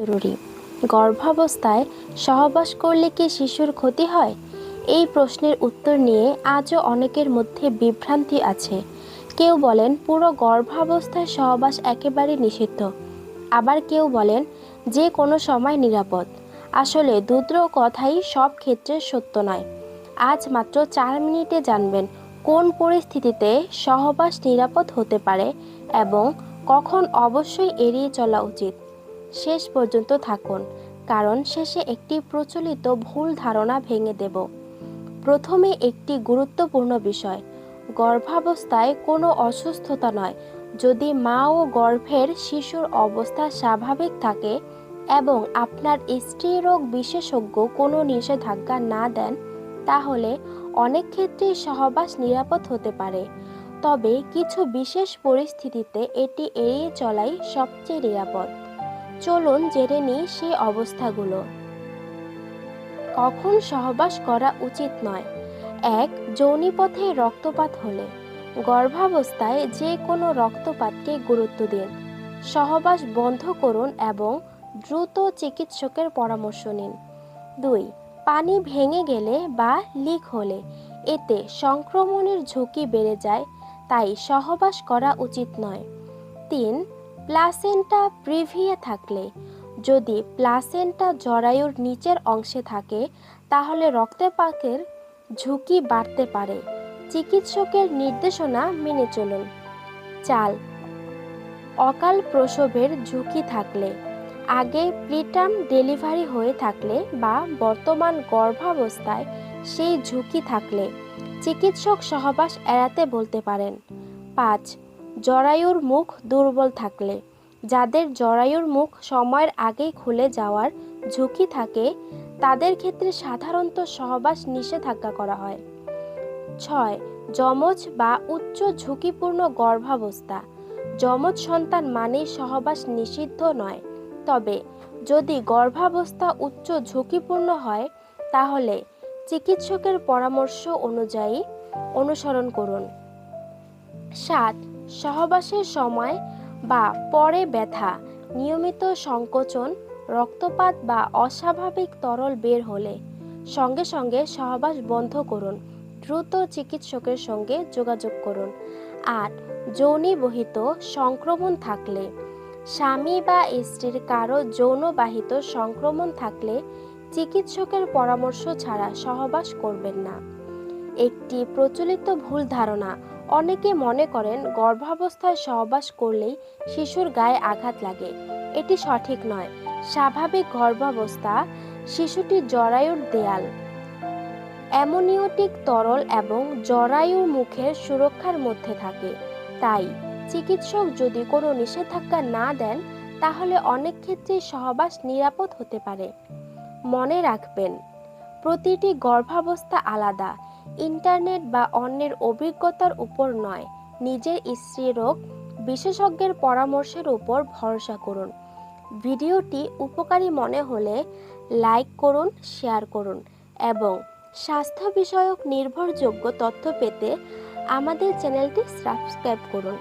জরুরি। গর্ভাবস্থায় সহবাস করলে কি শিশুর ক্ষতি হয়? এই প্রশ্নের উত্তর নিয়ে আজও অনেকের মধ্যে বিভ্রান্তি আছে। কেউ বলেন পুরো গর্ভাবস্থায় সহবাস একেবারে নিষিদ্ধ, আবার কেউ বলেন যে কোনো সময় নিরাপদ। আসলে দুটো কথাই সব ক্ষেত্রে সত্য নয়। আজ মাত্র 4 মিনিটে জানবেন কোন পরিস্থিতিতে সহবাস নিরাপদ হতে পারে এবং কখন অবশ্যই এড়িয়ে চলা উচিত। শেষ পর্যন্ত থাকুন, কারণ শেষে একটি প্রচলিত ভুল ধারণা ভেঙে দেব। প্রথমে একটি গুরুত্বপূর্ণ বিষয়, গর্ভাবস্থায় কোনো অসুস্থতা নয়। যদি মা ও গর্ভের শিশুর অবস্থা স্বাভাবিক থাকে এবং আপনার স্ত্রীরোগ বিশেষজ্ঞ কোনো নিষেধাজ্ঞা না দেন, তাহলে অনেক ক্ষেত্রেই সহবাস নিরাপদ হতে পারে। তবে কিছু বিশেষ পরিস্থিতিতে এটি এড়িয়ে চলাই সবচেয়ে নিরাপদ। চলুন জেনে নিই সেই অবস্থাগুলো। কখন সহবাস করা উচিত নয়? 1. যৌনিপথে রক্তপাত হলে। গর্ভাবস্থায় যে কোনো রক্তপাতকে গুরুত্ব দিন। সহবাস বন্ধ করুন এবং দ্রুত চিকিৎসকের পরামর্শ নিন। 2. পানি ভেঙে গেলে বা লিক হলে, এতে সংক্রমণের ঝুঁকি বেড়ে যায়, তাই সহবাস করা উচিত নয়। 3. প্লাসেন্টা প্রিভিয়া থাকলে। যদি প্লাসেন্টা জরায়ুর নিচের অংশে থাকে, তাহলে রক্তপাতের ঝুঁকি বাড়তে পারে। চিকিৎসকের নির্দেশনা মেনে চলুন। 4. অকাল প্রসবের ঝুঁকি থাকলে। আগে প্রিটার্ম ডেলিভারি হয়ে থাকলে বা বর্তমান গর্ভাবস্থায় সেই ঝুঁকি থাকলে চিকিৎসক সহবাস এড়াতে বলতে পারেন। 5. জরায়ুর মুখ দুর্বল থাকলে। যাদের জরায়ুর মুখ সময়ের আগেই খুলে যাওয়ার ঝুঁকি থাকে, তাদের ক্ষেত্রে সাধারণত সহবাস নিষেধাজ্ঞা করা হয়। 6. যমজ বা উচ্চ ঝুঁকিপূর্ণ গর্ভাবস্থা। যমজ সন্তান মানেই সহবাস নিষিদ্ধ নয়, তবে যদি গর্ভাবস্থা উচ্চ ঝুঁকিপূর্ণ হয়, তাহলে চিকিৎসকের পরামর্শ অনুযায়ী অনুসরণ করুন। 7. সহবাসের সময় বা পরে ব্যথা, নিয়মিত সংকোচন, রক্তপাত বা অস্বাভাবিক তরল বের হলে সঙ্গে সঙ্গে সহবাস বন্ধ করুন। দ্রুত চিকিৎসকের সঙ্গে যোগাযোগ করুন। 8. যৌনবাহিত সংক্রমণ থাকলে। স্বামী বা স্ত্রীর কারো যৌনবাহিত সংক্রমণ থাকলে চিকিৎসকের পরামর্শ ছাড়া সহবাস করবেন না। একটি প্রচলিত ভুল ধারণা, অনেকে মনে করেন গর্ভাবস্থায় সহবাস করলেই শিশুর গায়ে আঘাত লাগে। এটি সঠিক নয়। স্বাভাবিক গর্ভাবস্থা শিশুটির জরায়ুর দেয়াল, অ্যামনিওটিক তরল এবং জরায়ুর মুখের সুরক্ষার মধ্যে থাকে। তাই চিকিৎসক যদি কোনো নিষেধাজ্ঞা না দেন, তাহলে অনেক ক্ষেত্রেই সহবাস নিরাপদ হতে পারে। মনে রাখবেন, প্রতিটি গর্ভাবস্থা আলাদা। ইন্টারনেট বা অন্যের অভিজ্ঞতার উপর নয়, নিজের স্ত্রীরোগ বিশেষজ্ঞের পরামর্শের উপর ভরসা করুন। ভিডিওটি উপকারী মনে হলে লাইক করুন, শেয়ার করুন এবং স্বাস্থ্য বিষয়ক নির্ভরযোগ্য তথ্য পেতে আমাদের চ্যানেলটি সাবস্ক্রাইব করুন।